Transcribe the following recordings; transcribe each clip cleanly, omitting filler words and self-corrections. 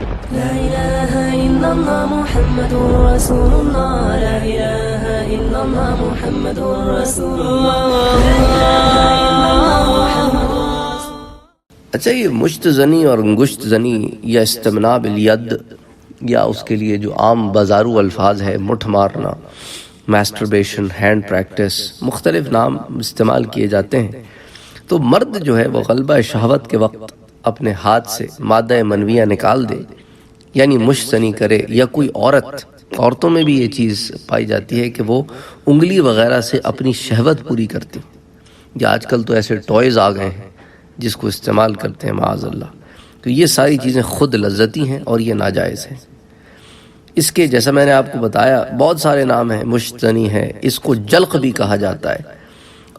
لا إله إلا الله محمد رسول الله لا إله إلا الله محمد رسول الله لا إله إلا الله محمد رسول الله۔ اچھا، یہ مشت زنی اور انگشت زنی یا استمناء بالید یا اس کے لیے جو عام بازارو الفاظ ہے، مٹھ مارنا، میسٹربیشن، ہینڈ پریکٹس، مختلف نام استعمال کیے جاتے ہیں۔ تو مرد جو ہے وہ غلبہ شہوت کے وقت اپنے ہاتھ سے مادہ منویہ نکال دے، یعنی مشت زنی کرے، یا کوئی عورتوں میں بھی یہ چیز پائی جاتی ہے کہ وہ انگلی وغیرہ سے اپنی شہوت پوری کرتی، یا آج کل تو ایسے ٹوائز آ گئے ہیں جس کو استعمال کرتے ہیں معاذ اللہ۔ تو یہ ساری چیزیں خود لذتی ہیں اور یہ ناجائز ہیں۔ اس کے جیسا میں نے آپ کو بتایا بہت سارے نام ہیں، مشت زنی ہے، اس کو جلق بھی کہا جاتا ہے۔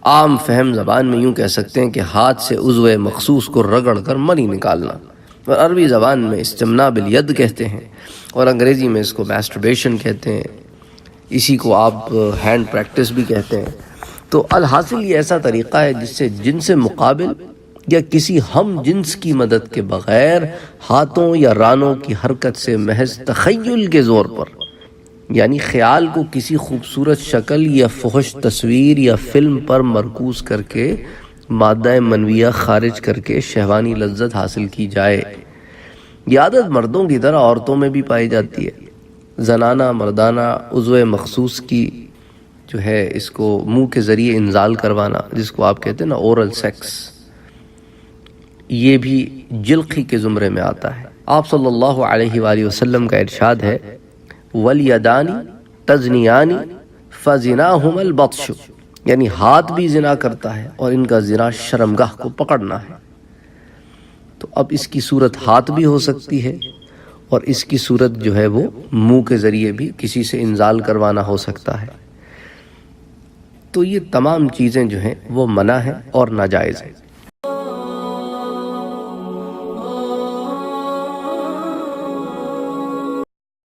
عام فہم زبان میں یوں کہہ سکتے ہیں کہ ہاتھ سے عضو مخصوص کو رگڑ کر منی نکالنا، اور عربی زبان میں استمناء بالید کہتے ہیں، اور انگریزی میں اس کو میسٹربیشن کہتے ہیں، اسی کو آپ ہینڈ پریکٹس بھی کہتے ہیں۔ تو الحاصل یہ ایسا طریقہ ہے جس سے جنس مقابل یا کسی ہم جنس کی مدد کے بغیر ہاتھوں یا رانوں کی حرکت سے محض تخیل کے زور پر، یعنی خیال کو کسی خوبصورت شکل یا فحش تصویر یا فلم پر مرکوز کر کے مادہ منویہ خارج کر کے شہوانی لذت حاصل کی جائے۔ یہ عادت مردوں کی طرح عورتوں میں بھی پائی جاتی ہے۔ زنانہ مردانہ عضو مخصوص کی جو ہے اس کو منہ کے ذریعے انزال کروانا، جس کو آپ کہتے ہیں نا اورل سیکس، یہ بھی جلقی کے زمرے میں آتا ہے۔ آپ صلی اللہ علیہ وآلہ وسلم کا ارشاد ہے، وَالْيَدَانِ تَزْنِيَانِ فَزِنَاهُمَا الْبَطْشُ، یعنی ہاتھ بھی زنا کرتا ہے اور ان کا زنا شرمگاہ کو پکڑنا ہے۔ تو اب اس کی صورت ہاتھ بھی ہو سکتی ہے، اور اس کی صورت جو ہے وہ منہ کے ذریعے بھی کسی سے انزال کروانا ہو سکتا ہے۔ تو یہ تمام چیزیں جو ہیں وہ منع ہیں اور ناجائز ہیں۔